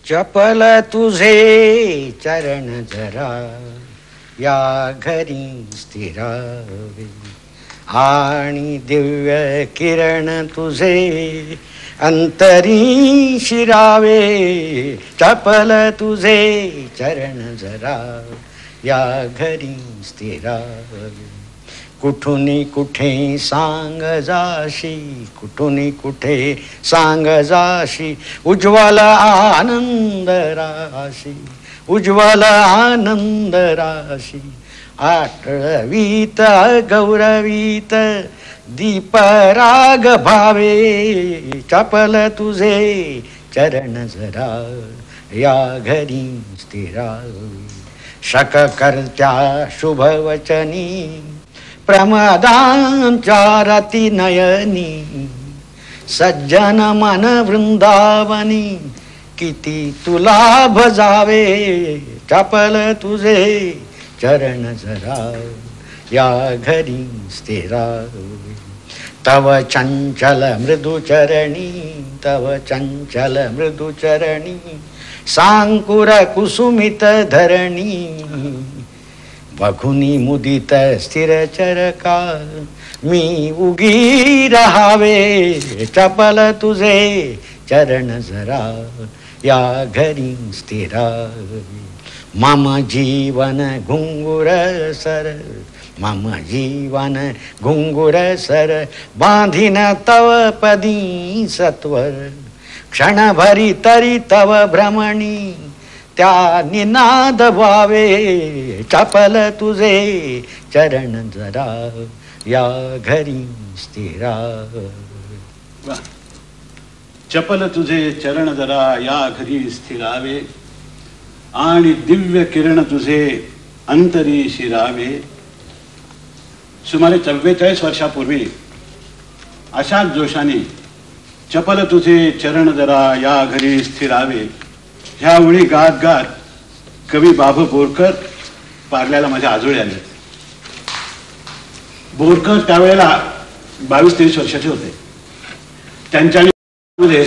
चपल तुझे चरण जरा या घरी स्थिरावे, आणि दिव्य किरण तुझे अंतरी शिरावे. चपल तुझे चरण जरा या घरी स्थिरावे, कुठूनी कुठे सांग जाशी, कुठूनी कुठे सांग जाशी, उज्ज्वल आनंद राशी, उज्ज्वल आनंद राशी. आठवीत गौरवीत दीपराग भावे, चपल तुझे चरण जरा या घरी स्थिरावे. शककर्त्या शुभवचनी प्रमदांच्या रती नयनी, सज्जन मन वृंदावनी किती तुला भजावे. चपल तुझे चरण जरा या घरी स्थिरावे. तव चंचल मृदुचरणी, तव चंचल मृदुचरणी, सांकुर कुसुमित धरणी, बघुनी मुदित स्थिर चरका मी उगी रहावे. चपल तुझे चरण जरा या घरी स्थिरावे. मम जीवन घुंगुर सर, मम जीवन घुंगुर सर, बांधिन तव पदी सत्वर. क्षणभरी तरी तव भ्रमणी त्या निनाद व्हावे. चपल तुझे चरण जरा या घरी स्थिरावे. चपल तुझे चरण जरा या घरी स्थिरावे, आणि दिव्य किरण तुझे अंतरी शिरावे. सुमारे 44 वर्षापूर्वी अशाच जोशाने चपल तुझे चरण जरा या घरी स्थिरावे ह्या ओळी गात गात कवी बाबू बोरकर पार्ल्याला माझ्या आजोळी आले. बोरकर त्यावेळेला 22-23 वर्षाचे होते. त्यांच्यामध्ये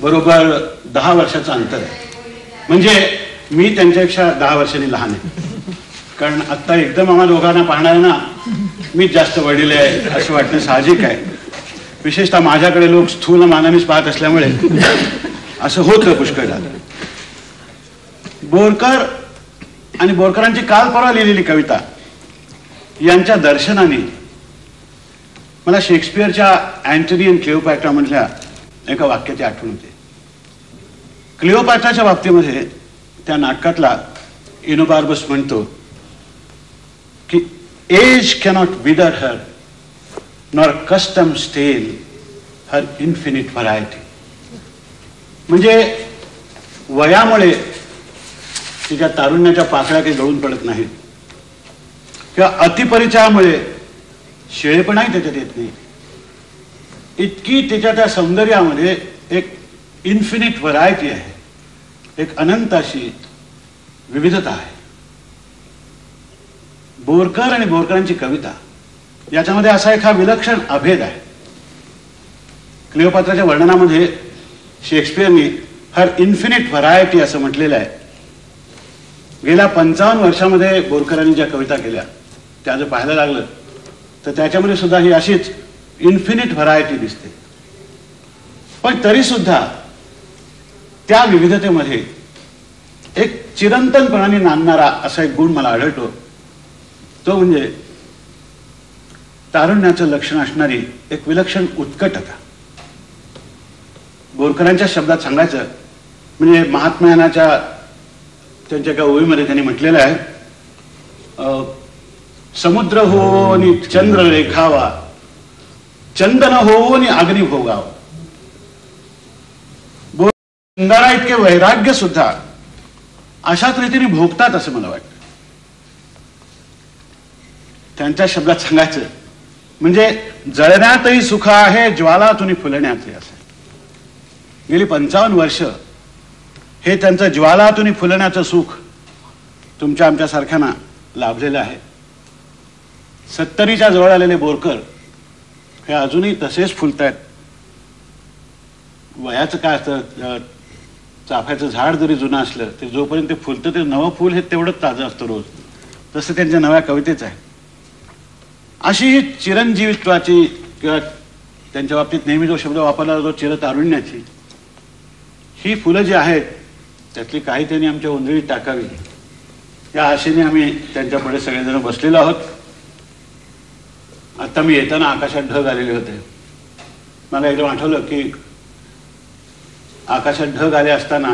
बरोबर 10 वर्षाचं अंतर आहे. म्हणजे मी त्यांच्यापेक्षा 10 वर्षांनी लहान आहे. कारण आत्ता एकदम आम्हा दोघांना पाहणाऱ्यांना मीच जास्त वडील आहे असं वाटणं साहजिक आहे. विशेषतः माझ्याकडे लोक स्थूल मानानेच पाहत असल्यामुळे असं होतं पुष्कळ झालं. बोरकर आणि बोरकरांची काल परवा लिहिलेली कविता यांच्या दर्शनाने मला शेक्सपियरच्या अँटनी अँड क्लिओपॅट्रा मधल्या एका वाक्याची आठवण होते. क्लिओपॅट्राच्या बाबतीमध्ये त्या नाटकातला इनोबार्बस म्हणतो की एज कॅनॉट विदर हर नॉर कस्टम स्टेल हर इन्फिनिट व्हरायटी. म्हणजे वयामुळे तिच्या तारुण्याच्या पाकळ्या काही गळून पडत नाहीत किंवा अतिपरिचयामुळे शेळेपणाही त्याच्यात येत नाही. इतकी तिच्या त्या सौंदर्यामध्ये एक इन्फिनिट व्हरायटी आहे, एक अनंत अशी विविधता आहे. बोरकर आणि बोरकरांची कविता याच्यामध्ये असा एक हा विलक्षण अभेद आहे. क्लिओपात्राच्या वर्णनामध्ये शेक्सपियरनी हर इन्फिनिट व्हरायटी असं म्हटलेलं आहे. गेल्या 55 वर्षामध्ये बोरकरांनी ज्या कविता केल्या त्या जर पाहायला लागलं तर त्याच्यामध्ये सुद्धा ही अशीच इन्फिनिट व्हरायटी दिसते. पण तरी सुद्धा त्या विविधतेमध्ये एक चिरंतनपणाने नांदणारा असा एक गुण मला आढळतो. तो म्हणजे तारुण्याचं लक्षण असणारी एक विलक्षण उत्कटता. बोरकरांच्या शब्दात सांगायचं म्हणजे महात्म्यानाच्या त्यांच्या एका ओळीमध्ये त्यांनी म्हटलेलं आहे, समुद्र हो आणि चंद्र रेखावा, चंदन हो आणि अग्नी भोगावा. अंगारा इतके वैराग्य सुद्धा अशाच रीतीने भोगतात असं मला वाटतं. त्यांच्या शब्दात सांगायचं म्हणजे जळण्यातही सुख आहे, ज्वालातून फुलण्यातही असं. गेली 55 वर्ष हे त्यांचं ज्वालातून फुलण्याचं सुख तुमच्या आमच्या सारख्यांना लाभलेलं आहे. 70च्या जवळ आलेले बोरकर हे अजूनही तसेच फुलतायत. वयाचं काय असतं, चाफ्याचं झाड जरी जुनं असलं तरी जोपर्यंत ते फुलतं ते नवं फुल हे तेवढंच ताजं असतं रोज. तसं त्यांच्या नव्या कवितेच आहे. अशी ही चिरंजीवित्वाची किंवा त्यांच्या बाबतीत नेहमी जो शब्द वापरला जातो चिरतारुण्याची, ही फुलं जी आहेत त्यातली काही त्यांनी आमच्या उंजळीत टाकावी या आशेने आम्ही त्यांच्यापुढे सगळेजण बसलेलो आहोत. आता मी येताना आकाशात ढग आलेले होते. मला एकदम आठवलं की आकाशात ढग आले असताना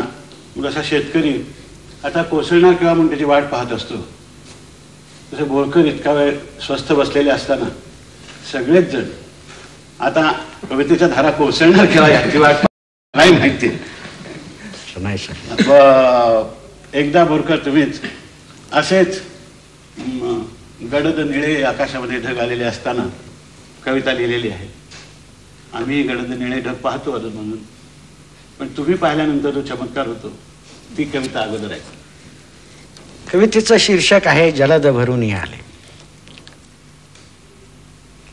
जसा शेतकरी आता कोसळणार किंवा म्हणून त्याची वाट पाहत असतो, तसे बोरकर इतका वेळ स्वस्थ बसलेले असताना सगळेच जण आता कवितेच्या धारा कोसळणार किंवा याची वाट नाही माहिती. एकदा बोरकर तुम्हीच असेच गडद निळे आकाशामध्ये ढग आलेले असताना कविता लिहिलेली आहे. आम्ही गडद निळे ढग पाहतो अजून म्हणून, पण तुम्ही पाहिल्यानंतर जो चमत्कार होतो ती कविता अगोदर आहे. कवितेचं शीर्षक आहे जलद भरून आले.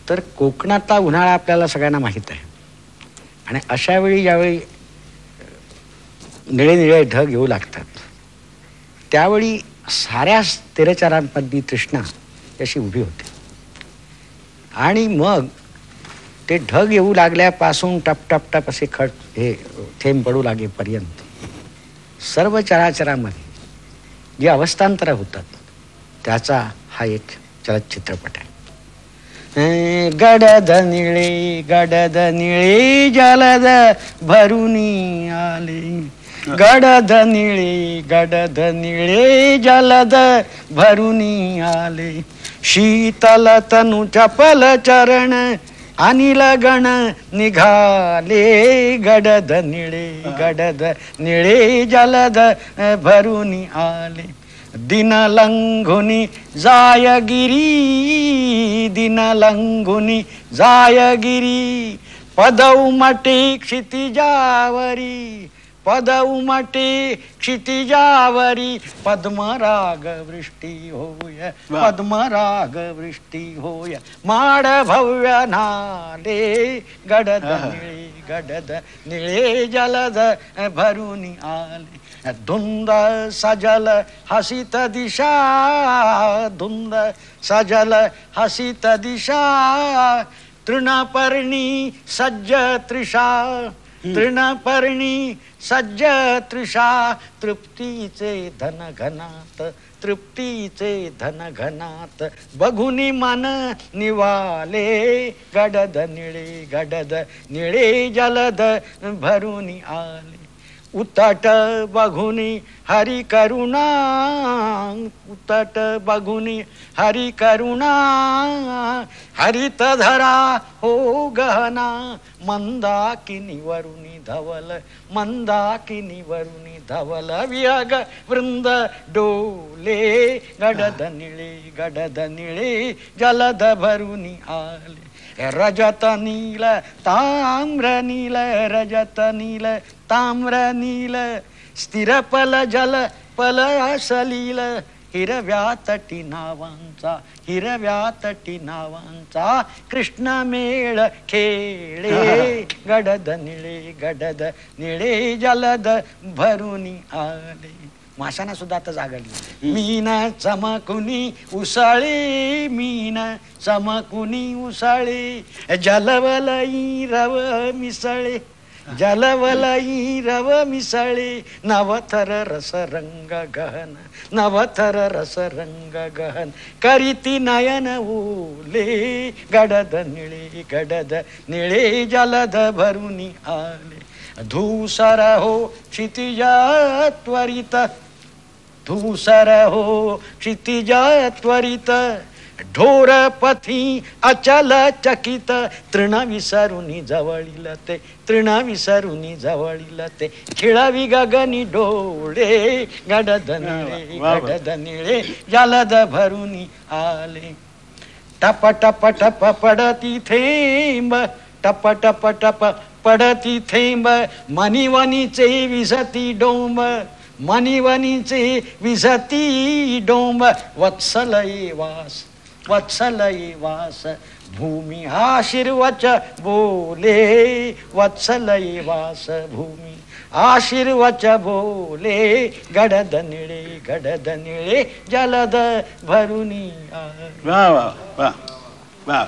तर कोकणातला उन्हाळा आपल्याला सगळ्यांना माहीत आहे आणि अशा वेळी ज्यावेळी निळे निळे ढग येऊ लागतात त्यावेळी साऱ्या स्थिरचरांमधली तृष्णा अशी उभी होते आणि मग ते ढग येऊ लागल्यापासून टप टप टप असे हे थेंब पडू लागेपर्यंत सर्व चराचरामध्ये जी अवस्थांतरं होतात त्याचा हा एक चलचित्रपट आहे. गडद निळे जलद भरुनी आले, गडद निळे जलद भरुनी आले, शीतल तनु चपल चरण अनिल गण निघाले, गडद निळे जलद भरुनी आले. दिन लंघुनी जायगिरी पद उमटे क्षितिजावरी पद्मराग वृष्टी होय माड भव्य नाले, गडद निळे जलद भरुनी आले. धुंद सजल हसित दिशा तृणपर्णी सज्ज तृषा तृप्तीचे धन घनात बघुनी मन निवाले, गडद निळे जलद भरुनी आले. उतट बघुनी हरि करुणा हरित धरा हो गहना, मंदाकिनी वरुणी धवल विहग वृंद डोले, गडद निळे जलद भरुनी आले. रजत नील ताम्र नील स्थिर पल जल पल सलील, हिरव्या तटी नावांचा कृष्ण मेळ खेळे, गडद निळे जलद भरुनी आले. माशांना सुद्धा आता जागली. मीन चमकुनी उसळे जलवलई रव मिसळे नवथर रस रंग गहन करीती नयन ओले, गडद निळे जलद भरुनी आले. धूसर हो क्षितिजा त्वरित ढोर पथी अचल चकित, तृण विसरुनी जवळीलते खिळावी गगनी डोळे, गडद निळे जलद भरुनी आले. टप टप टप पडती थेंब पडती थेंब मनिवनीचे विसती डोंब वत्सलये वास भूमी आशीर्वच बोले वत्सलये वास भूमी आशीर्वच बोले गडद निळे जलद भरुनी. वा वा वा वा.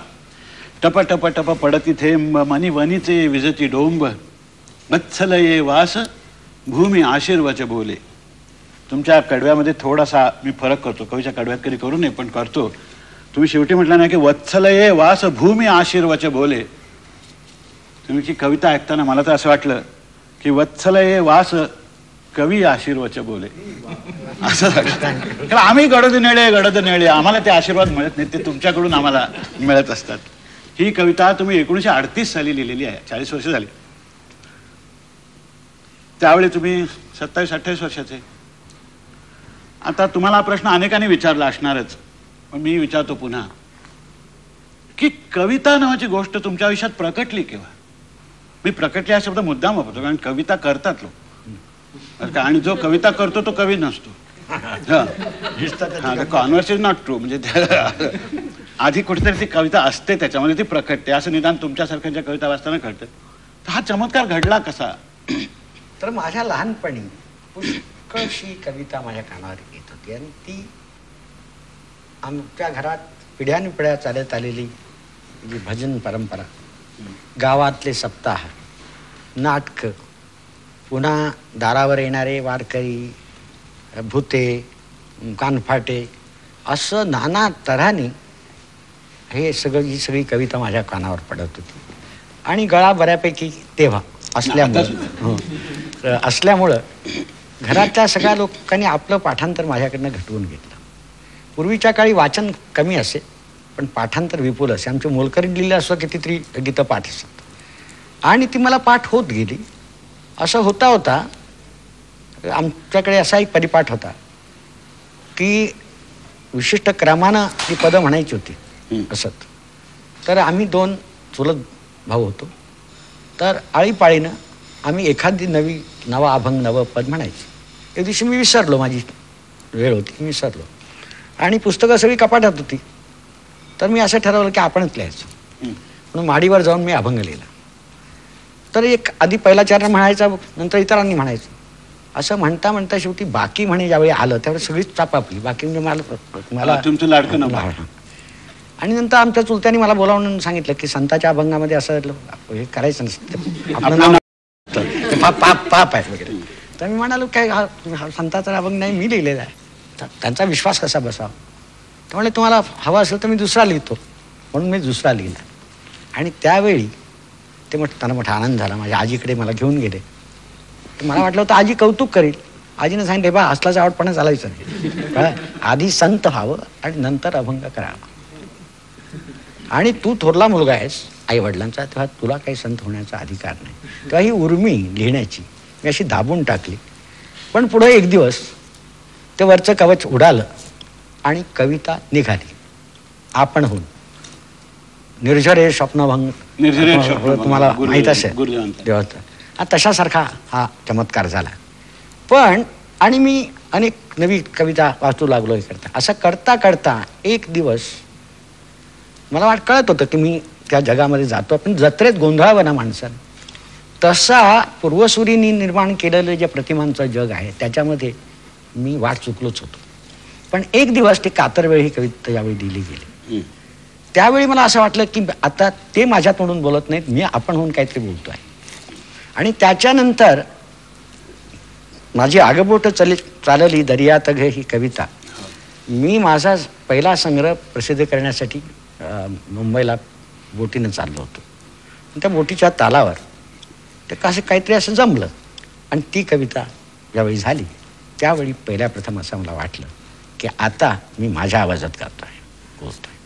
टप टप टप पडती थेंब मनी वनीचे विजती डोंब वत्सलये वास भूमी आशीर्वच बोले. तुमच्या कडव्यामध्ये थोडासा मी फरक करतो, कवीच्या कडव्यात कधी करू नये पण करतो. तुम्ही शेवटी म्हटलं ना की वत्सलये वास भूमी आशीर्वच बोले. तुम्ही की कविता ऐकताना मला तर असं वाटलं की वत्सलये वास कवी आशीर्वच बोले असं कारण आम्ही गडद नेळे आम्हाला ते आशीर्वाद मिळत नाही, ते तुमच्याकडून आम्हाला मिळत असतात. ही कविता तुम्ही 1938 साली लिहिलेली आहे, 40 वर्ष झाली. त्यावेळी तुम्ही 27-28 वर्षाचे. आता तुम्हाला हा प्रश्न अनेकांनी विचारला असणारच, पण मी विचारतो पुन्हा की कविता नावाची गोष्ट तुमच्या आयुष्यात प्रकटली केव्हा? मी प्रकटली हा शब्द मुद्दाम वापरतो कारण कविता करतात लोक, आणि जो कविता करतो तो कवी नसतो. Converse is not true. म्हणजे आधी कुठेतरी ती कविता असते, त्याच्यामध्ये ती प्रकटते. असं निदान तुमच्यासारख्यांच्या कविता वाचताना कळतं. तर हा चमत्कार घडला कसा? तर माझ्या लहानपणी पुष्कळशी कविता माझ्या कानावर येत होती आणि ती आमच्या घरात पिढ्यानपिढ्या चालत आलेली जी भजन परंपरा, गावातले सप्ताह, नाटकं, पुन्हा दारावर येणारे वारकरी, भूते, कानफाटे, असं नाना तऱ्हाने ही सगळी कविता माझ्या कानावर पडत होती. आणि गळा बऱ्यापैकी तेव्हा असल्यामुळं घरातल्या सगळ्या लोकांनी आपलं पाठांतर माझ्याकडनं घटवून घेतलं. पूर्वीच्या काळी वाचन कमी असे पण पाठांतर विपुल असे. आमचे मोलकरीण लिहिलं असं कितीतरी गीतं पाठ असत आणि ती मला पाठ होत गेली. असं होता होता आमच्याकडे असा एक परिपाठ होता की विशिष्ट क्रमानं ती पदं म्हणायची होती असत. तर आम्ही 2 चुलत भाऊ होतो. तर आळीपाळीनं आम्ही एखादी नवा अभंग नवं पद म्हणायचं. एक दिवशी मी विसरलो, माझी वेळ होती, मी विसरलो आणि पुस्तकं सगळी कपाटात होती. तर मी असं ठरवलं की आपणच लिहायचं म्हणून माडीवर जाऊन मी अभंग लिहिला. तर एक आधी पहिला चरण म्हणायचा, नंतर इतरांनी म्हणायचं. असं म्हणता म्हणता शेवटी बाकी म्हणे ज्यावेळी आलं त्यावेळी सगळीच चापापली. बाकी म्हणजे मला तुमचं लाडकं नाव. आणि नंतर आमच्या चुलत्यांनी मला बोलावून सांगितलं की संताच्या अभंगामध्ये असं हे करायचं नसतं, आपलं नाव पाप आहे वगैरे. तर मी म्हणालो काय हा संताचा अभंग नाही, मी लिहिलेला आहे. त्यांचा विश्वास कसा बसावा. त्यामुळे तुम्हाला हवा असेल तर मी दुसरा लिहितो म्हणून मी दुसरा लिहिला. आणि त्यावेळी ते त्यांना मोठा आनंद झाला. माझ्या आजीकडे मला घेऊन गेले. तर मला वाटलं होतं आजी कौतुक करील. आजीने सांगितले बा असलाच आवडपणा चालायचं नाही, आधी संत व्हावं आणि नंतर अभंग करावा. आणि तू थोरला मुलगा आहेस आई वडिलांचा, तेव्हा तुला काही संत होण्याचा अधिकार नाही. तेव्हा ही उर्मी लिहिण्याची मी अशी दाबून टाकली. पण पुढे एक दिवस ते वरचं कवच उडालं आणि कविता निघाली आपणहून. निर्झरे स्वप्नभंग तुम्हाला माहीत असेल देवाचा, तशासारखा हा चमत्कार झाला. पण आणि मी अनेक नवी कविता वाचू लागलो हे करता. असं करता करता एक दिवस मला कळत होतं की मी त्या जगामध्ये जातो. पण जत्रेत गोंधळावं ना माणसानं. तसा पूर्वसुरींनी निर्माण केलेलं जे प्रतिमांचं जग आहे त्याच्यामध्ये मी वाट चुकलोच होतो. पण एक दिवस ते कातरवेळ ही कविता यावेळी दिली गेली. त्यावेळी मला असं वाटलं की आता ते माझ्या तोंडून बोलत नाहीत, मी आपण होऊन काहीतरी बोलतोय. आणि त्याच्यानंतर माझी आगबोट चालली दर्यात घे ही कविता मी माझा पहिला संग्रह प्रसिद्ध करण्यासाठी मुंबईला बोटीनं चाललो होतो. त्या बोटीच्या तालावर ते कसं काहीतरी असं जमलं आणि ती कविता ज्यावेळी झाली त्यावेळी पहिल्या प्रथम असं मला वाटलं की आता मी माझ्या आवाजात गातोय, बोलतोय.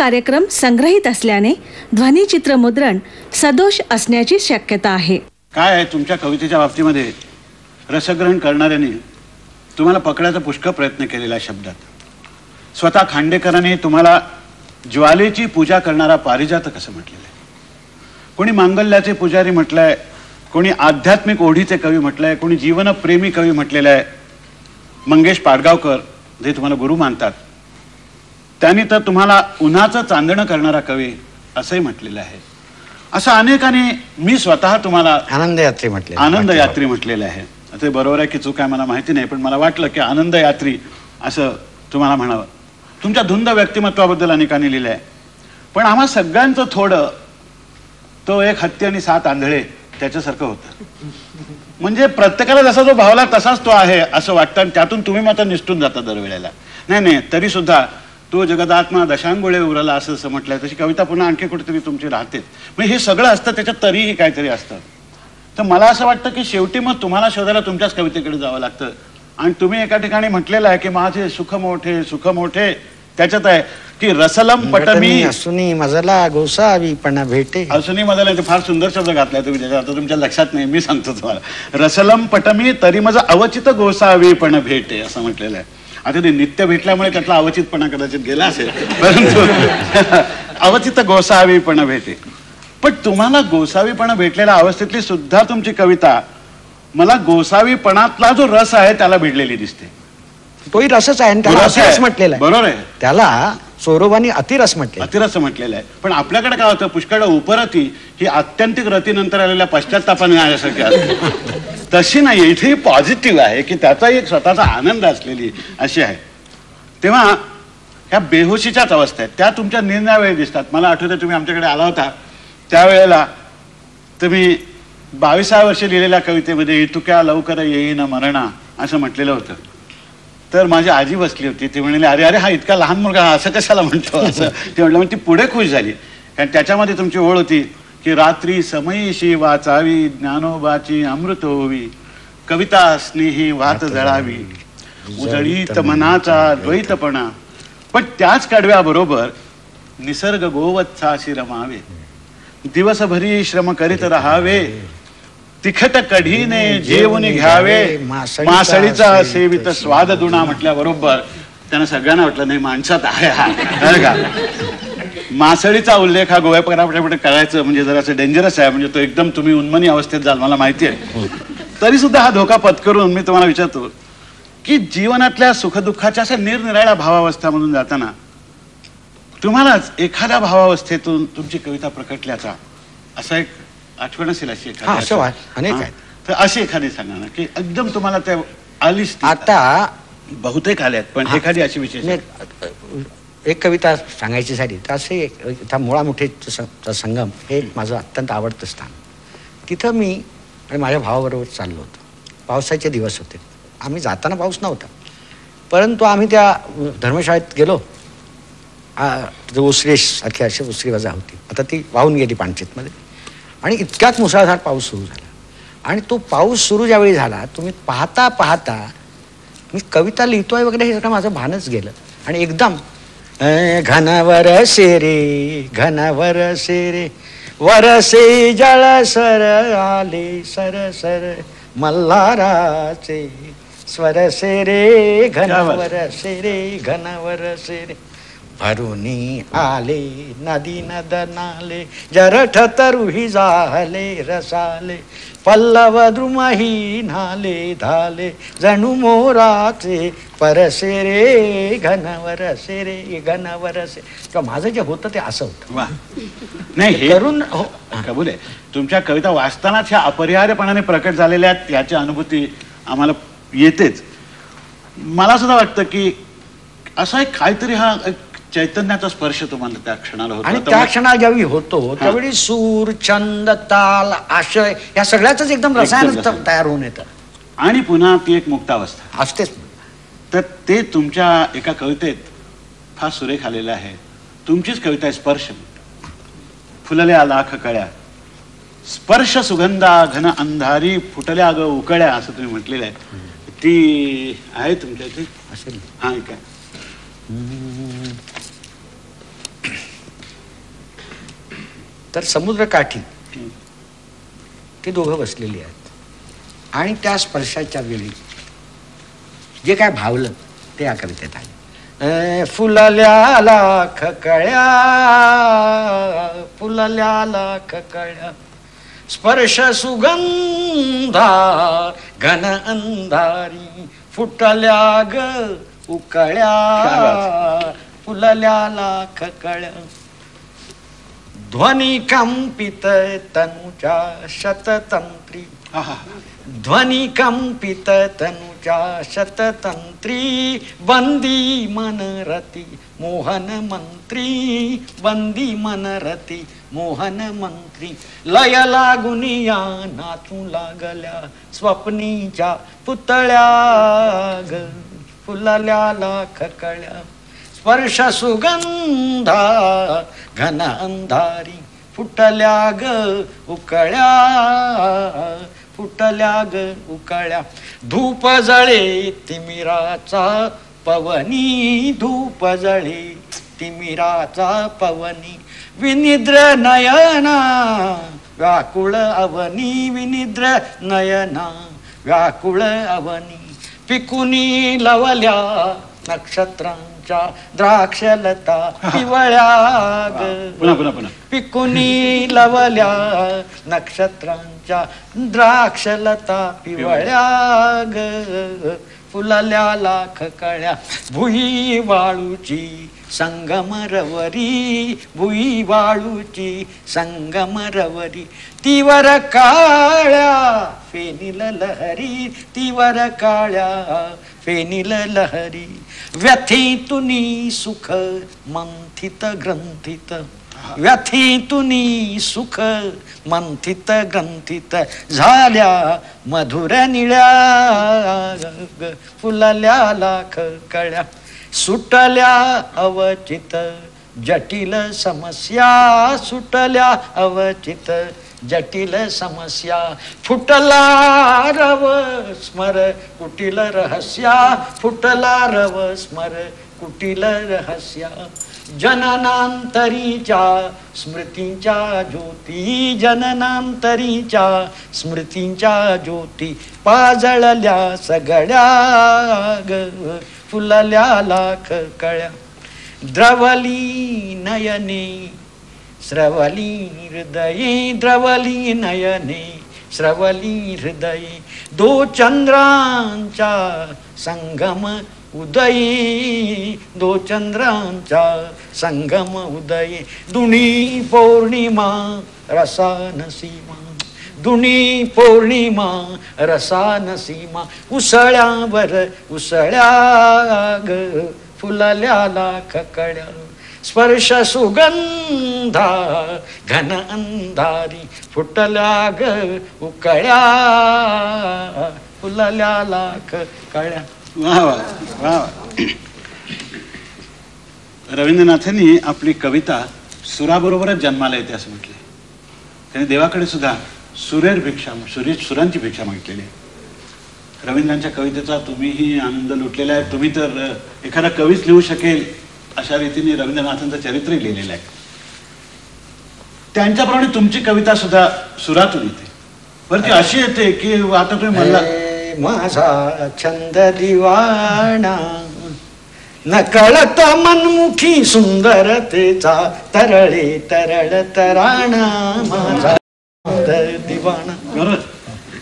कार्यक्रम संग्रहित असल्याने ध्वनिचित्रमुद्रण सदोष असण्याची शक्यता आहे. काय आहे, तुमच्या कवितेच्या बाबतीमध्ये रसग्रहण करणाऱ्यांनी तुम्हाला पकडायचा पुष्कळ प्रयत्न केलेला आहे शब्दात. स्वतः खांडेकरांनी तुम्हाला ज्वालेची पूजा करणारा पारिजात कसं म्हटलेलं आहे, कोणी मांगल्याचे पुजारी म्हटलंय, कोणी आध्यात्मिक ओढीचे कवी म्हटलंय, कोणी जीवनप्रेमी कवी म्हटलेलं आहे. मंगेश पाडगावकर जे तुम्हाला गुरु मानतात त्यांनी तर तुम्हाला उन्हाचं चांदणं करणारा कवी असंही म्हटलेलं आहे. असं अनेकांनी, मी स्वतः तुम्हाला आनंदयात्री म्हटले, आनंदयात्री म्हटलेलं आहे. ते बरोबर आहे की चूक आहे मला माहिती नाही, पण मला वाटलं की आनंदयात्री असं तुम्हाला म्हणावं. तुमच्या धुंद व्यक्तिमत्वाबद्दल अनेकांनी लिहिलं आहे. पण आम्हा सगळ्यांचं थोडं तो एक हत्ती आणि 7 आंधळे त्याच्यासारखं होतं. म्हणजे प्रत्येकाला जसा जो भावला तसाच तो आहे असं वाटतं, आणि त्यातून तुम्ही मात्र निसटून जाता दरवेळेला. नाही, तरी सुद्धा तो जगदात्मा दशांगोळे उरला असं म्हटलंय, तशी कविता पुन्हा आणखी कुठेतरी तुमची राहते. म्हणजे हे सगळं असतं, त्याच्यात तरीही काहीतरी असतं. तर मला असं वाटतं की शेवटी मग तुम्हाला शोधायला तुमच्याच कवितेकडे जावं लागतं. आणि तुम्ही एका ठिकाणी म्हटलेलं आहे की माझे सुख मोठे सुख मोठे, त्याच्यात आहे की रसलम पटमी असुनी मजला गोसावी पण भेटे. असुनी मजला, ते फार सुंदर शब्द घातलाय तुम्ही त्याच्यात, आता तुमच्या लक्षात नाही, मी सांगतो तुम्हाला. रसलम पटमी तरी माझं अवचित गोसावी पण भेटे असं म्हटलेलं आहे. आता ते नित्य भेटल्यामुळे त्यातला अवचितपणा कदाचित गेला असेल, परंतु अवचित गोसावीपणा भेटे. पण तुम्हाला गोसावीपणा भेटलेल्या अवस्थेतली सुद्धा तुमची कविता मला गोसावीपणातला जो रस आहे त्याला भिडलेली दिसते. तोही रसच आहे, त्याला अतिरस म्हटलेला आहे. बरोबर आहे, त्याला सौरभानी अतिरस म्हटले, अतिरस म्हटलेलं आहे. पण आपल्याकडे काय होतं, पुष्कळ उपरती ही आत्यंतिक रतीनंतर आलेल्या पश्चात्तापाने आल्यासारखी असते. तशी नाही, इथे पॉझिटिव्ह आहे की त्याचा एक स्वतःचा आनंद असलेली अशी आहे. तेव्हा ह्या बेहोशीच्याच अवस्था आहेत, त्या तुमच्या निर्णयावेळी दिसतात. मला आठवतं तुम्ही आमच्याकडे आला होता त्यावेळेला तुम्ही 22व्या वर्षी लिहिलेल्या कवितेमध्ये इतुक्या लवकर येईन मरणा असं म्हटलेलं होतं. तर माझी आजी बसली होती, ती म्हणाली अरे अरे हा इतका लहान मुलगा असं कशाला म्हणतो असं. ती म्हटलं, मग ती पुढे खुश झाली, कारण त्याच्यामध्ये तुमची ओळ होती की रात्री समयीशी वाचावी ज्ञानोबाची अमृत होवी, कविता स्नेही वात जळावी, उजळीत मनाचा द्वैतपणा, पण त्याच कडव्याबरोबर निसर्ग गोवत्साशी रमावे, दिवसभरी श्रम करीत राहावे, तिखट कढीने जेवून घ्यावे, मासळीचा सेवित स्वाद दुणा म्हटल्याबरोबर त्यांना सगळ्यांना वाटलं नाही माणसात आहे हा का. मासळीचा उल्लेख हा गोव्यापणापुढे करायचं म्हणजे जरासं डेंजरस आहे, म्हणजे तो एकदम तुम्ही उन्मनी अवस्थेत जाल मला माहिती आहे. तरी सुद्धा हा धोका पत्करून मी तुम्हाला विचारतो की जीवनातल्या सुखदुःखाच्या अशा निरनिराळ्या भावावस्थामधून जाताना तुम्हालाच एखाद्या भावावस्थेतून तुमची कविता प्रकटल्याचा असा एक आठवण असेल अशी अनेक आहेत. तर अशी एखादी सांगा ना की एकदम तुम्हाला त्या आलीच. आता बहुतेक आल्यात, पण एखादी अशी विशेष एक कविता सांगायची झाली तर असे मुळामुठे संगम हे माझं अत्यंत आवडतं स्थान. तिथं मी आणि माझ्या भावाबरोबर चाललो होतो. पावसाचे दिवस होते, आम्ही जाताना पाऊस नव्हता, परंतु आम्ही त्या धर्मशाळेत गेलो. ओसरेसारखी अशी ओसरी वजा होती, आता ती वाहून गेली पाणचेतमध्ये, आणि इतक्यात मुसळधार पाऊस सुरू झाला. आणि तो पाऊस सुरू ज्यावेळी झाला, तुम्ही पाहता पाहता मी कविता लिहितोय वगैरे हे सगळं माझं भानच गेलं. आणि एकदम घनवर शेरे घनवर शेरे वरसे जळ सर आले सर सर मल्हाराचे स्वर शेरे घनवर शेरे घनवर शेरे भरुनी आले नदी नद नाले जरठ तरुही झाले रसाले पल्लव द्रुमही नाले धाले जणू मोराचे परसे रे घनवर रे घनवर से. माझं जे होतं ते असं होतं. नाही हे करून कबूल आहे. तुमच्या कविता वाचतानाच ह्या अपरिहार्यपणाने प्रकट झालेल्या याची अनुभूती आम्हाला येतेच. मला सुद्धा वाटतं की असा एक काहीतरी हा चैतन्याचा स्पर्श तुम्हाला त्या क्षणाला होतो. आणि त्या क्षणाला ज्यावेळी होतो त्यावेळी सूर छंद ताल आशय या सगळ्याच एकदम रसायन तयार होऊन येतं. आणि पुन्हा ती एक मुक्तावस्था असतेच. तर ते तुमच्या एका कवितेत फार सुरेख आलेलं आहे. तुमचीच कविता आहे स्पर्श. फुलल्या लाख कळ्या स्पर्श सुगंधा घन अंधारी फुटल्या ग उकळ्या असं तुम्ही म्हटलेलं आहे. ती आहे तुमच्या इथे असेल. हा काय तर समुद्रकाठी ती दोघं बसलेली आहेत आणि त्या स्पर्शाच्या वेळी जे काय भावलं ते या कवितेत आले. फुलल्या लाख कळ्या, फुलल्या लाख कळ्या, स्पर्श सुगंधा घन अंधारी, फुटल्या ग उकळ्या, फुलल्या लाख कळ्या. ध्वनी कंपित तनुजा शततंत्री, ध्वनी कंपित तनुजा शततंत्री, बंदी मनरती मोहन मंत्री, बंदी मनरती मोहन मंत्री. लय लागुनिया नाचू लागल्या स्वप्नीच्या पुतळ्या ग, फुलल्या लाख कळ्या, स्पर्श सुगंधा घन अंधारी, फुटल्या ग उकळ्या, फुटल्या ग उकळ्या. धूप जळे तिमिराचा पवनी, धूप जळे तिमिराचा पवनी, विनिद्र नयना व्याकुळ अवनी, विनिद्र नयना व्याकुळ अवनी. पिकुनी लवल्या नक्षत्रांच्या द्राक्षलता पिवळ्या ग, पिकुनी लवल्या नक्षत्रांच्या द्राक्षलता पिवळ्या ग, फुलल्या लाख कळ्या. भुई वाळूची संगमरवरी, भुई वाळूची संगमरवरी, तीवर काळ्या फेनिल लहरी, तीवर काळ्या फेनिल लहरी. व्यथितुनी सुख मंथित ग्रंथित, व्यथितुनी सुख मंथित ग्रंथित, झाल्या मधुर निळ्या ग, फुलल्या लाख कळ्या. सुटल्या अवचित जटिल समस्या, सुटल्या अवचित जटिल समस्या, फुटला रव स्मर कुटिल रहस्या, फुटला रव स्मर कुटिल रहस्या. जननांतरीच्या स्मृतींच्या ज्योती, जननांतरीच्या स्मृतींच्या ज्योती, पाजळल्या सगळ्या ग, फुलल्या लाख कळ्या. द्रवली नयने श्रवली हृदये, द्रवली नयने श्रवली हृदये, दो चंद्रांच्या संगम उदयी, दो चंद्रांच्या संगम उदयी. दुनी पौर्णिमा रसान सीमा, दुनी पौर्णिमा रसान सीमा, उसळ्यावर उसळ्या ग, फुलल्या लाख कळ्या. स्पर्श सुगंधा घन अंधारी, फुटल्या ग उकळ्या, फुलल्या लाख कळ्या. वा वा वा वा. रवींद्रनाथांनी आपली कविता सुराबरोबरच जन्माला येते असं म्हटलंय. त्यांनी देवाकडे सुद्धा सुरेर भिक्षा, सुरांची भिक्षा मागितलेली आहे. रवींद्रांच्या कवितेचा तुम्हीही आनंद लुटलेला आहे. तुम्ही तर एखादा कवीच लिहू शकेल अशा रीतीने रवींद्रनाथांचं चरित्रही लिहिलेलं आहे. त्यांच्याप्रमाणे तुमची कविता सुद्धा सुरातून येते. बरं ती अशी येते की आता तुम्ही म्हणला माझा छंद दिवाणा, नकळत मनमुखी सुंदरतेचा तरळे तरळ तराणा, माझा छंद दिवाणा. बरोबर.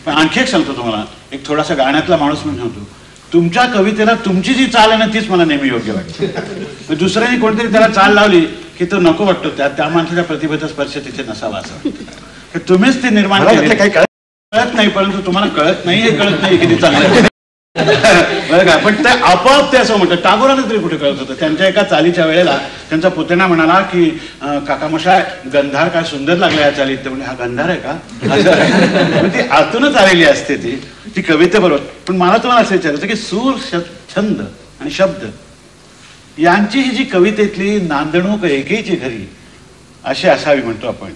पण आणखी एक सांगतो तुम्हाला, एक थोडासा गाण्यातला माणूस म्हणून सांगतो, तुमच्या कवितेला तुमची जी चाल आहे ना तीच मला नेहमी योग्य वाटते. दुसऱ्याने कोणतरी त्याला चाल लावली की तो नको वाटतो. त्या माणसाच्या प्रतिभेचा स्पर्श तिथे नसावा असं वाटतं. तुम्हीच ते निर्माण केले. काही कळत नाही, परंतु तुम्हाला कळत नाही हे कळत नाही किती चांगलं बरं का. पण ते आपोआप ते असं म्हणतात. टागोरांना तरी कुठे कळत होतं. त्यांच्या एका चालीच्या वेळेला त्यांचा पुतण्या म्हणाला की काका मशाय गंधार काय सुंदर लागला या चालीत. ते म्हणजे हा गंधार आहे का, ती आतूनच आलेली असते ती कवितेबरोबर. पण मला तुम्हाला असं विचारायचं की सूर छंद आणि शब्द यांची ही जी कवितेतली नांदणूक एकेची घरी अशी असावी म्हणतो आपण,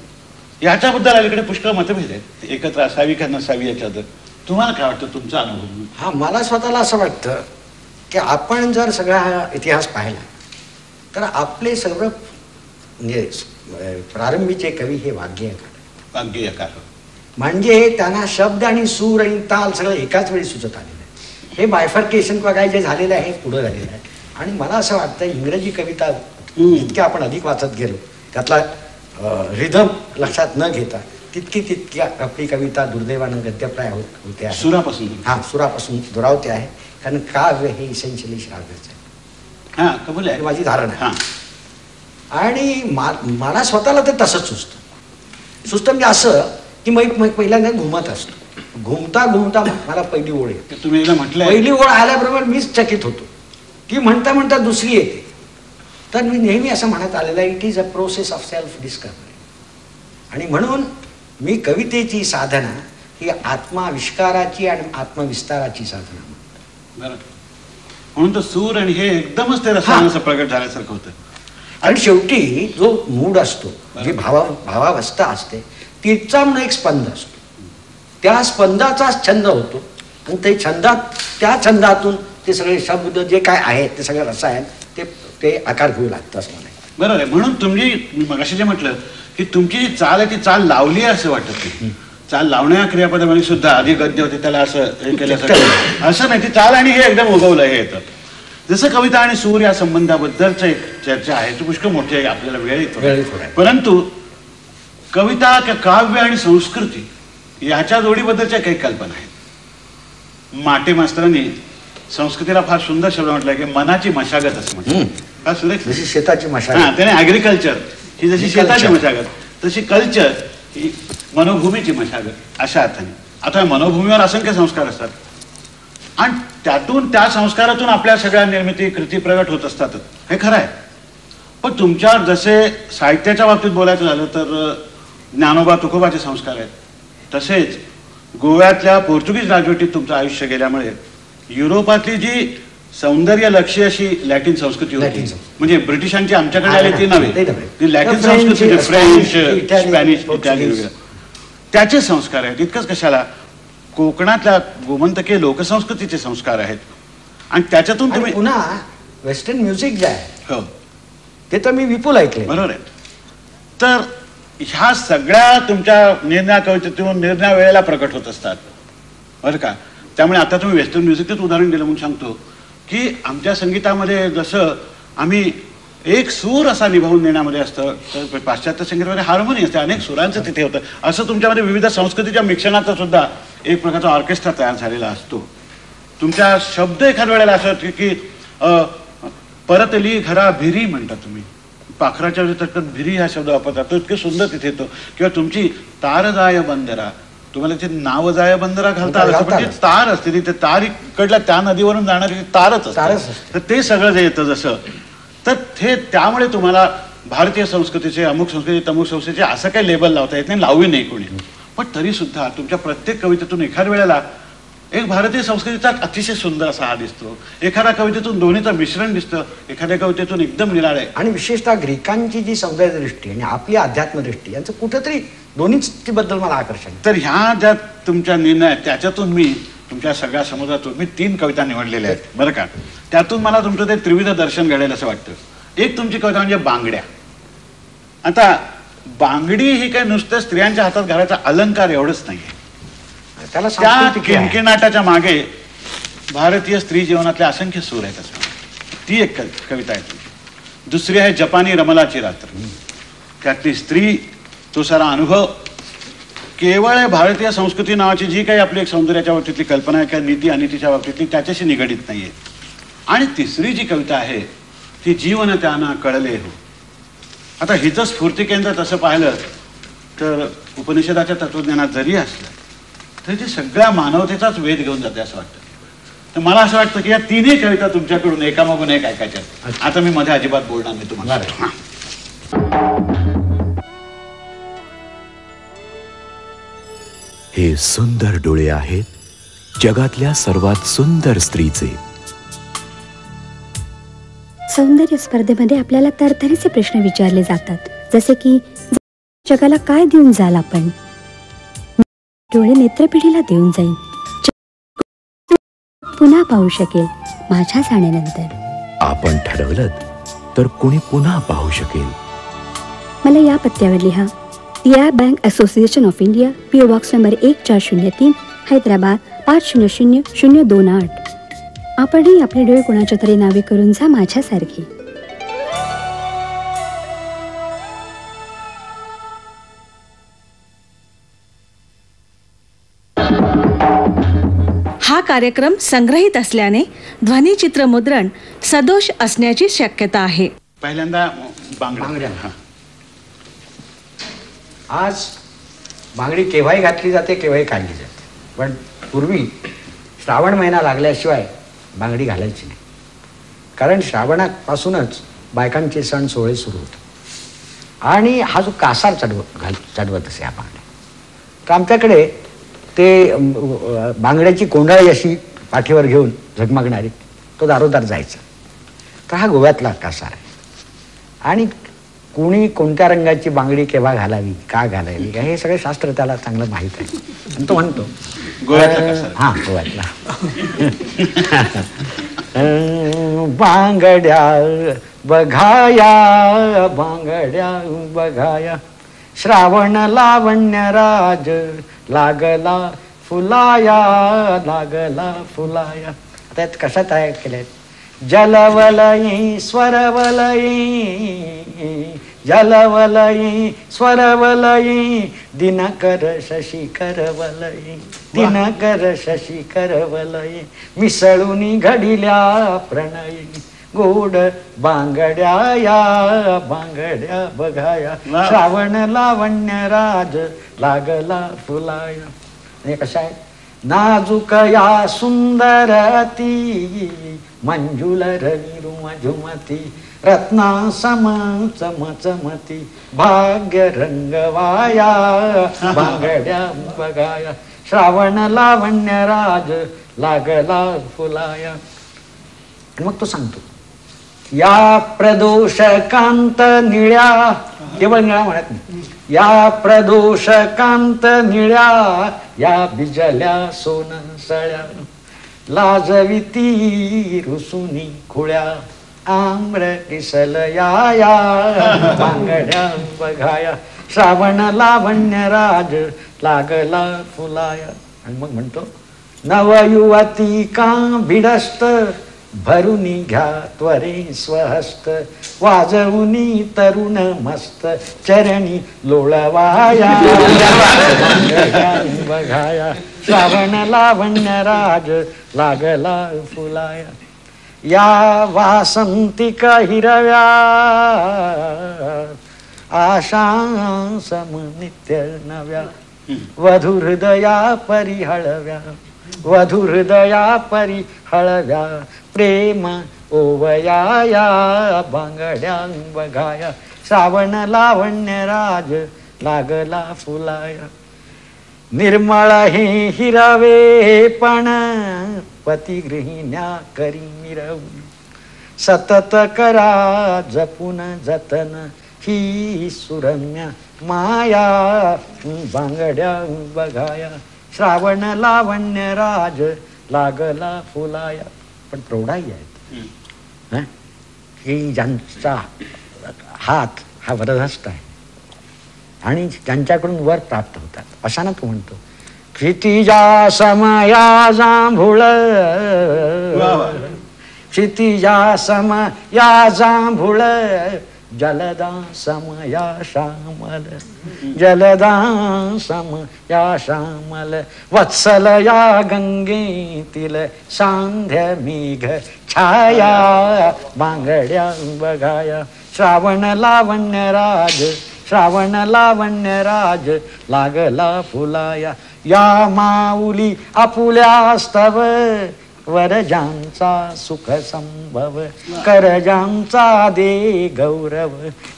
याच्याबद्दल अलीकडे पुष्कळ मतभेद आहेत. एकत्र असावी का नसावी याच्यात तुम्हाला काय वाटतं, तुमचा अनुभव? हा, मला स्वतःला असं वाटतं की आपण जर सगळा हा इतिहास पाहिला तर आपले सर्व म्हणजे प्रारंभीचे कवी हे वाग्यकार. वाग्यकार म्हणजे त्यांना शब्द आणि सूर आणि ताल सगळं एकाच वेळी सुचत आलेलं आहे. हे बायफर्केशन काय जे झालेलं आहे हे पुढं झालेलं आहे. आणि मला असं वाटतं इंग्रजी कविता जितक्या आपण अधिक वाचत गेलो त्यातला रिदम लक्षात न घेता तितकी आपली कविता दुर्दैवानं गद्यप्राय होते. सुरापासून सुरापासून दुरावते आहे. कारण काव्य हे इसेन्शियली श्राव्यच आहे. हां, कबूल आहे, माझी धारणा. हां. आणि मला स्वतःला ते तसंच सुचतं म्हणजे असं की मग पहिल्यांदा घुमत असतो. घुमता घुमता मला पहिली ओळ येते. तुम्ही एकदा म्हटलं पहिली ओळ आल्याबरोबर मीच चकित होतो. ती म्हणता म्हणता दुसरी येते. तर मी नेहमी असं म्हणत आलेलं आहे, it is a process of self discovery. आणि म्हणून मी कवितेची साधना ही आत्माविष्काराची आणि आत्मविस्ताराची साधना म्हणतो. बरं, म्हणून तर सूर आणि हे एकदमच ते रसायन असं प्रगट झाल्यासारखं होतं. आणि शेवटी जो मूड असतो जी भावावस्था असते तिचा म्हणून एक स्पंद असतो. त्या स्पंदाचाच छंद होतो आणि ते त्या छंदातून ते सगळे शब्द जे काय आहेत ते सगळे रसायन ते आकार घेऊ लागतं असं म्हणायचं. बरोबर आहे. म्हणून तुम्ही मगाशी जे म्हटलं की तुमची जी चाल आहे ती चाल लावली आहे असं वाटत नाही. चाल लावण्या क्रियापदामध्ये सुद्धा आधी गद्य होते त्याला असं हे केल्यासारखं असं नाही. ती चाल आणि हे एकदम उगवलं हे येतं. जसं कविता आणि सूर या संबंधाबद्दलच एक चर्चा आहे ती पुष्कळ मोठी आहे. आपल्याला वेळ येतो. परंतु कविता काव्य आणि संस्कृती याच्या जोडीबद्दलच्या काही कल्पना आहेत. माटे मास्तरांनी संस्कृतीला फार सुंदर शब्द म्हटलाय की मनाची मशागत असं म्हटलं. फार सुरेख. जशी शेताची मशागत. हां, त्याने ॲग्रिकल्चर ही जशी शेताची मशागत तशी कल्चर ही मनोभूमीची मशागत अशा अर्थाने. आता मनोभूमीवर असंख्य संस्कार असतात आणि त्यातून त्या संस्कारातून आपल्या सगळ्या निर्मिती कृती प्रगट होत असतात. हे खरं आहे. पण तुमच्यावर जसे साहित्याच्या बाबतीत बोलायचं झालं तर ज्ञानोबा तुकोबाचे संस्कार आहेत. तसेच गोव्यातल्या पोर्तुगीज राजवटीत तुमचं आयुष्य गेल्यामुळे युरोपातली जी सौंदर्य लक्ष्य अशी लॅटिन संस्कृती होती म्हणजे ब्रिटिशांची आमच्याकडे आली ती नव्हे ती लॅटिन संस्कृती फ्रेंच स्पॅनिश इटालियन वगैरे त्याचे संस्कार आहेत. इतकंच कशाला कोकणातल्या गोमंतकीय लोकसंस्कृतीचे संस्कार आहेत आणि त्याच्यातून तुम्ही पुन्हा वेस्टर्न म्युझिक जे आहे हो ते तर मी विपुल ऐकले. बरोबर आहे. तर ह्या सगळ्या तुमच्या निर्णया कवितेतून निर्णया वेळेला प्रकट होत असतात बरं का. त्यामुळे आता तुम्ही वेस्टर्न म्युझिकच उदाहरण दिलं म्हणून सांगतो की आमच्या संगीतामध्ये जसं आम्ही एक सूर असा निभावून देण्यामध्ये असतं तर पाश्चात्य संगीतामध्ये हार्मोनी असते अनेक सुरांचं तिथे होतं. असं तुमच्यामध्ये विविध संस्कृतीच्या मिश्रणाचा सुद्धा एक प्रकारचा ऑर्केस्ट्रा तयार झालेला असतो. तुमच्या शब्द एखाद्या वेळेला असं की परतली घरा भिरी म्हणता तुम्ही पाखराच्या तटकत भिरी हा शब्द वापरतात तो इतके सुंदर तिथे येतो. किंवा तुमची तारजाय बंदरा तुम्हाला ते नाव जाय बंदरा घालता आलं पण ती तार असते तिथे तार इकडल्या त्या नदीवरून जाणारी तारच असते. तर ते सगळं जे येतं जसं तर ते त्यामुळे तुम्हाला भारतीय संस्कृतीचे अमुक संस्कृती तमुक संस्कृतीचे असं काही लेबल लावता येत नाही लावू नाही कोणी. पण तरी सुद्धा तुमच्या प्रत्येक कवितेतून एखाद्या वेळेला एक भारतीय संस्कृतीचा अतिशय सुंदर असा हा दिसतो. एखाद्या कवितेतून दोन्हीचं मिश्रण दिसतं. एखाद्या कवितेतून एकदम निराळे आणि विशेषतः ग्रीकांची जी सौंदर्य दृष्टी आणि आपली अध्यात्म दृष्टी यांचं कुठेतरी दोन्ही बद्दल मला आकर्षण. तर ह्या ज्या तुमच्या निर्णय आहेत त्याच्यातून मी तुमच्या सगळ्या समुद्रातून मी 3 कविता निवडलेल्या आहेत बरं का. त्यातून मला तुमचं ते त्रिविध दर्शन घडेल असं वाटतं. एक तुमची कविता म्हणजे बांगड्या. आता बांगडी ही काही नुसतं स्त्रियांच्या हातात घालायचा अलंकार एवढंच नाहीये. त्या किणकिणाटाच्या मागे भारतीय स्त्री जीवनातले असंख्य सूर आहेत असं ती एक कविता आहे. दुसरी आहे जपानी रमलाची रात्र. त्यातली स्त्री तो सारा अनुभव केवळ भारतीय संस्कृती नावाची जी काही आपली एक सौंदर्याच्या बाबतीतली कल्पना आहे किंवा नीती अनितीच्या बाबतीतली त्याच्याशी निगडीत नाहीये. आणि तिसरी जी कविता आहे ती जीवन त्यांना कळले हो. आता हिचं स्फूर्ती केंद्र तसं पाहिलं तर उपनिषदाच्या तत्वज्ञानात जरी असलं तरी ते सगळ्या मानवतेचाच वेध घेऊन जाते असं वाटतं. तर मला असं वाटतं की या 3ही कविता तुमच्याकडून एकामागून एक ऐकायच्या. आता मी मध्ये अजिबात बोलणार नाही तुम्हाला. हे सुंदर डोळे आहेत जगातल्या सर्वात सुंदर स्त्रीचे. सौंदर्य स्पर्धेमध्ये आपल्याला तरतरीचे प्रश्न विचारले जातात जसे की जगाला काय देऊन जाल आपण. डोळे नेत्रपिढीला देऊन जाईन पुन्हा पाहू शकेल माझ्या जाण्यानंतर. आपण ठरवलं तर कोणी पुन्हा पाहू शकेल मला या पत्त्यावर लिहा. या bank association of India, PO box number 1403, Hyderabad 500028. आपणही आपले डोळे कोणाच्या तरी नावे करून जा माझ्यासारखी. हा कार्यक्रम संग्रहित असल्याने ध्वनिचित्रमुद्रण सदोष असण्याची शक्यता आहे. पहिल्यांदा बांगड्या. आज बांगडी केव्हाही घातली जाते, केव्हाही काढली जाते. पण पूर्वी श्रावण महिना लागल्याशिवाय बांगडी घालायची नाही. कारण श्रावणापासूनच बायकांचे सण सोहळे सुरू होते. आणि हा जो कासार चढवत असे ह्या बांगड्या, तर आमच्याकडे ते बांगड्याची कोंडाळी अशी पाठीवर घेऊन झगमगणारी तो दारोदार जायचा. तर हा गोव्यातला कासार आहे. आणि कुणी कोणत्या रंगाची बांगडी केव्हा घालावी, का घालावी, हे सगळे शास्त्र त्याला चांगलं माहीत आहे. आणि तो म्हणतो हा गोव्यातला बांगड्या बघाया, बांगड्या बघाया, श्रावण लावण्य राज लागला फुलाया, लागला फुलाया. आता यात कशा तयार केल्या? जलवलयी स्वरवलयी, जलवलयी स्वरवलयी, दिनकर शशिकर वलयी, दिनकर शशिकर वलयी, मिसळूनी घडिल्या प्रणयी, गोड बांगड्या या, बांगड्या बघाया, श्रावण लावण्य राज लागला फुलाया. हे कशा आहे? नाजूक या सुंदरती, मंजुल रवी रुम झुमती, रत्ना सम चमचमती, भाग्य रंगवाया, बांगड्या बघाया, श्रावण लावण्य राज लागला फुलाया. मग तो सांगतो, या प्रदोषकांत निळ्या, केवळ निळा म्हणत नाही, या प्रदोषकांत निळ्या, या बिजल्या सोनसळ्या, लाजविती रुसुनी खुळ्या, आम्र किसलया, या बांगड्या बघाया, श्रावण लावण्य राज लागला फुलाया. आणि मग म्हणतो, नवयुवती का भिडस्त, भरुनी घ्या त्वरे स्वहस्त, वाजवुनी तरुण मस्त, चरणी लोळवाया, बघाया, श्रावण लावण्य राज लागला फुलाया. या वासंतिक हिरव्या, आशा सम नित्य नव्या, वधू हृदया परिहळव्या, वधू हृदया परिहळव्या, प्रेम ओवया, बांगड्या बघाया, श्रावण लावण्य राज लागला फुलाया. निर्मळ हे हिरवे पण, पतिगृहिण्या करी मिरवून, सतत करा जपून जतन, ही सुरम्य माया, बांगड्या बघाया, श्रावण लावण्य राज लागला फुलाया. पण प्रौढाही आहेत की ज्यांचा हात हा वरदहस्त आहे आणि ज्यांच्याकडून वर प्राप्त होतात. अशानं तो म्हणतो, क्षितिजा समया जांभूळ, क्षितिजा समया जांभूळ, जलदा समया श्यामल, जलदा समया श्यामल, वत्सल या गंगेतील सांध्य मेघ छाया, बांगड्या बघाया, श्रावण लावण्य राज, श्रावण लावण्य राज लागला फुलाया. या माऊली आपुल्या स्तव, वरजांचा सुख संभव, करजांचा दे गौरव,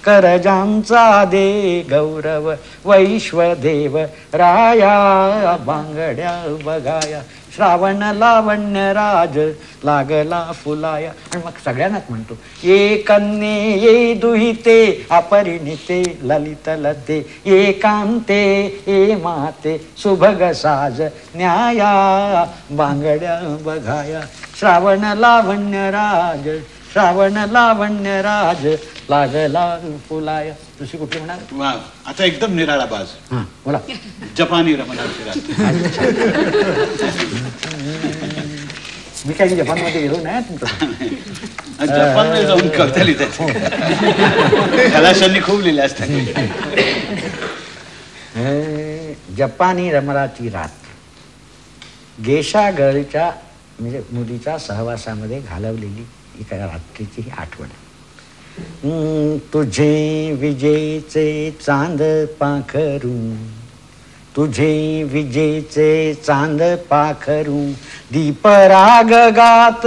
करजांचा दे गौरव, वैश्वदेव राया, बांगड्या बघाया, श्रावण लावण्य राज लागला फुलाया. आणि मग सगळ्यांनाच म्हणतो, ये कन्ये ये दुहिते, अपरिणिते ललित लते, एकांते ये माते, सुभग साज न्याया, बांगड्या बघाया, श्रावण लावण्य राज श्रावण लावण्य राज लागला फुलाय. दुसरी कुठली म्हणाल? वा, आता एकदम निराळा बाज. हां बोला. जपानी रमणाची रात. मी काही जपानमध्ये गेलो नाही तुमचं. जपानमध्ये जाऊन कविता लिहितात. खलाशांनी खूप लिहिल्या असतात. जपानी रमणाची रात गेशा गर्लच्या म्हणजे मुलीच्या सहवासामध्ये घालवलेली एका रात्रीची ही आठवण. तुझे विजेचे चांद पाखरू, तुझे विजेचे चांद पाखरू, दीपराग गात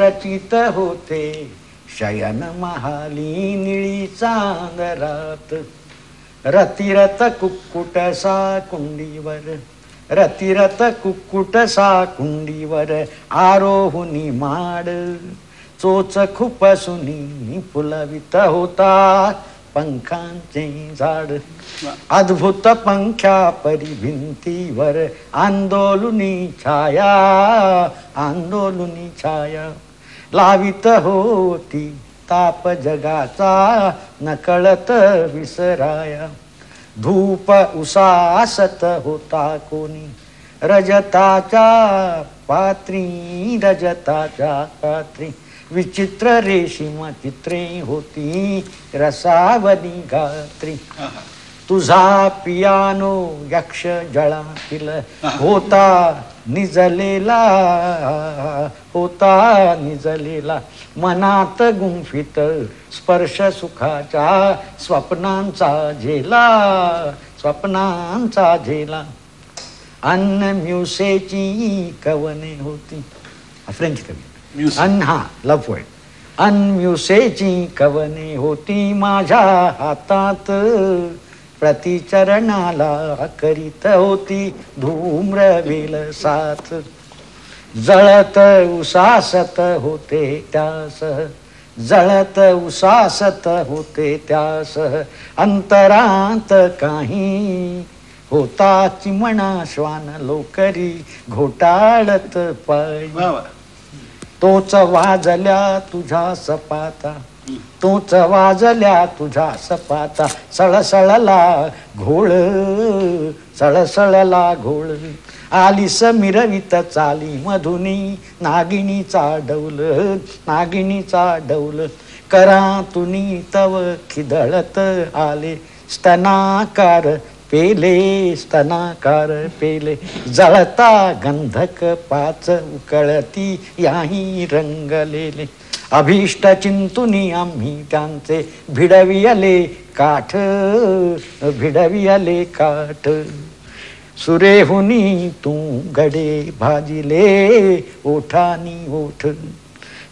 रचित होते शयन महाली निळी चांद रात. रतिरत कुक्कुटसा कुंडीवर, रतिरत कुक्कुटसा कुंडीवर, आरोहुनी माड चोच खुपसुनी फुलवित होता पंखांचे झाड. अद्भुत पंख्या परी भिंतीवर आंदोलुनी छाया, आंदोलुनी छाया लावित होती ताप जगाचा नकळत विसराया. धूप उसासत होता कोणी रजताच्या पात्री, रजताच्या पात्री. विचित्र रेशीम चित्रे होती रसावनी गात्री. तुझा पियानो यक्ष जळातील होता निजलेला, होता निजलेला. मनात गुंफित स्पर्श सुखाच्या स्वप्नांचा झेला, स्वप्नांचा झेला. अन्न म्युसेची कवने होती. फ्रेंच कवी हा लव पोएट. अनम्युसेची कवने होती माझ्या हातात, प्रतिचरणाला करीत होती धूम्रवेल साथ. जळत उसासत होते त्यास, जळत उसासत होते त्यास. अंतरांत काही होता चिमणा श्वान लोकरी घोटाळत पाय. तोच वाजल्या तुझ्या सपाता, तोच वाजल्या तुझ्या सपाता. सळसळला घोळ, सळसळला घोळ. आलीस मिरवित चाली मधुनी नागिनीचा डौल, नागिनीचा डौल. करातुनी तव खिदळत आले स्तनाकार पेले, स्तनाकार पेले. जळता गंधक पाच उकळती याही रंगलेले. अभीष्ट चिंतुनी आम्ही त्यांचे भिडविले काठ, भिडविले काठ. सुरेहुनी तू गडे भाजिले ओठानी ओठ,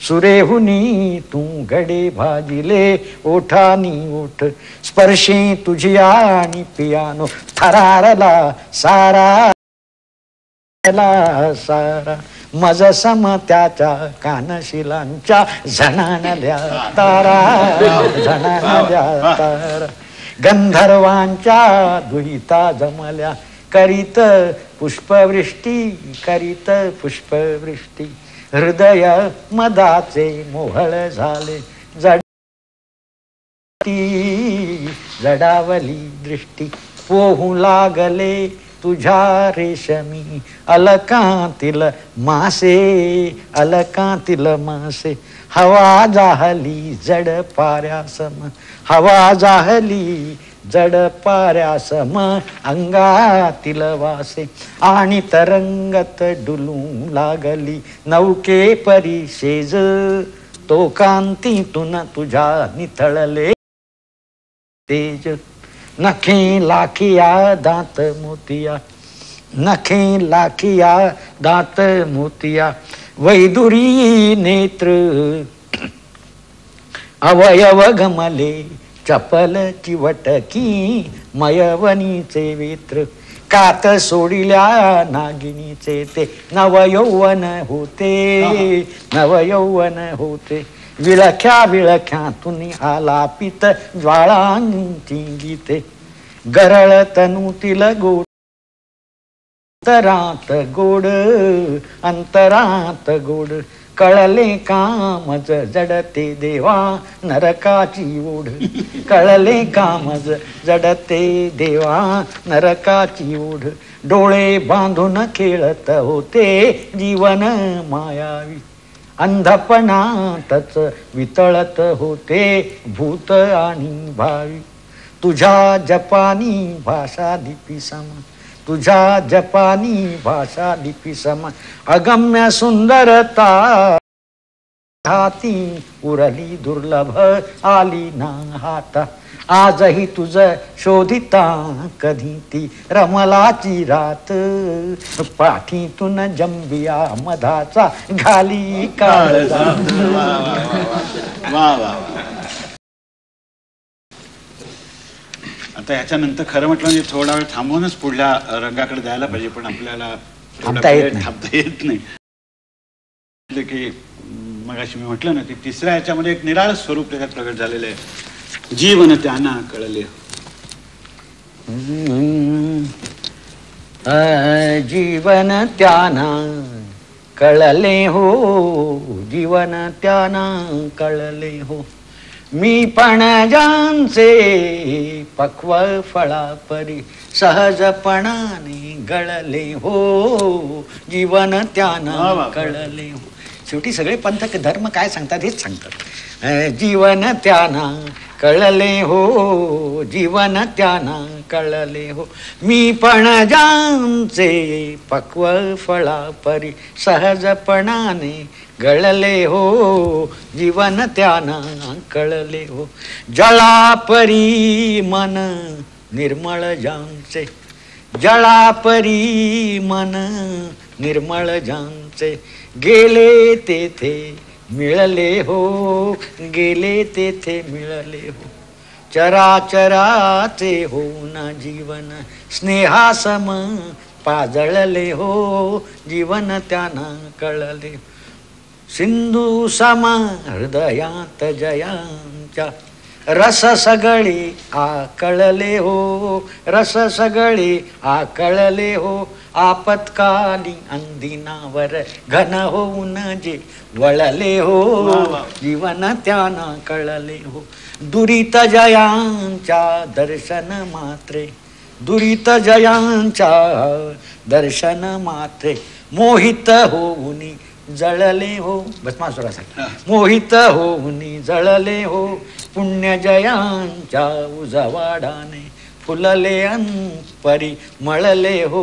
सुरेहुनी तू गडे भाजिले ओठानी ओठ. स्पर्शे तुझी आणि पियानो थरारला सारा, सारा. मज सम त्याच्या कानशिलांच्या झणाणल्या तारा, झणाणल्या तारा. गंधर्वांच्या दुहिता जमल्या करीत पुष्पवृष्टी, करीत पुष्पवृष्टी. हृदय मदाचे मोहळ झाले जडावली दृष्टी. पोहू लागले तुझ्या रेशमी अलकांतील मासे, अलकांतील मासे. हवा जाहली जड पाऱ्यासम, हवा जाहली जड पाऱ्यासम. अंगातील वासे आणि तरंगत डुलू लागली नौके परी शेज. तो कांतीतून तुझ्या निथळले तेज. नखे लाखिया दात मोतिया, नखे लाखिया दात मोतिया. वैदुरी नेत्र अवयव गमले चपल चिवटकी मयवनीचे वेत्र. कात सोडिल्या नागिनीचे ते नवयौवन होते, नवयौवन होते. विळख्या विळख्यातून आलापित ज्वाळांची गीते. गरळ तनुतील गोड अंतरात गोड, अंतरात गोड. कळले कामज जडते देवा नरकाची ओढ. कळले कामज जडते देवा नरकाची ओढ. डोळे बांधून खेळत होते जीवन मायावी. अंधपणातच वितळत होते भूत आणि भावी. तुझ्या जपानी भाषा लिपी सम, तुझ्या जपानी भाषा लिपी सम अगम्य सुंदरता हाती उरली दुर्लभ आली ना हाता. आजही तुझ शोधिता कधी ती रमलाची रात. पाठीतून जंबिया मधाचा घाली काळजा. वा वा. आता याच्यानंतर खरं म्हटलं म्हणजे थोडा वेळ थांबवूनच पुढल्या रंगाकडे जायला पाहिजे, पण आपल्याला थांबता येत नाही की मगाशी मी म्हटलं ना की तिसऱ्या याच्यामध्ये एक निराळ स्वरूप त्याच्यात प्रगट झालेलं आहे. जीवन त्यांना कळले. जीवन त्यांना कळले हो, जीवन त्यांना कळले हो. मी पण ज्यांचे पक्व फळापरी सहजपणाने गळले हो, जीवन त्यांना कळले हो. शेवटी सगळे पंथ धर्म काय सांगतात हेच सांगतात. जीवन त्यांना कळले हो, जीवन त्यांना कळले हो. मी पण ज्यांचे पक्व फळापरी सहजपणाने गळले हो, जीवन त्यांना कळले हो. जळापरी मन निर्मळ ज्यांचे, जळापरी मन निर्मळ ज्यांचे गेले तेथे मिळले हो, गेले तेथे मिळले हो. चराचराचे होऊन जीवन स्नेहासम पाजळले हो, जीवन त्यांना कळले. सिंधू सम हृदयात जयांच्या रस सगळे आकळले हो, रस सगळे आकळले हो. आपत्काली अंदिनावर घन होऊन जे वळले हो, जीवन त्यांना कळले हो. दुरित जयांच्या दर्शन मात्रे, दुरित जयांच्या दर्शन मात्रे मोहित होऊनी जळले हो. भस्मासुरासाठी मोहित होऊनी जळले हो. पुण्य जयांच्या उजवाडाने फुलले अंपरी मळले हो,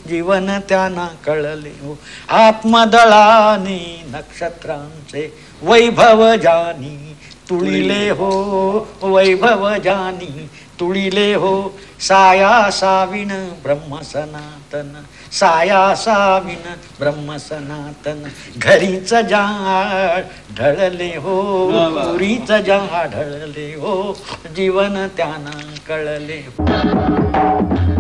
जीवन त्यांना कळले हो. आत्मदळाने नक्षत्रांचे वैभव जानी तुळिले हो, वैभव जानी तुळिले हो. साया साविन ब्रह्म सनातन, साया साविन ब्रह्म सनातन. घरीच जाळ ढळले हो, पुरीच जाळ ढळले हो, जीवन त्यांना कळले हो.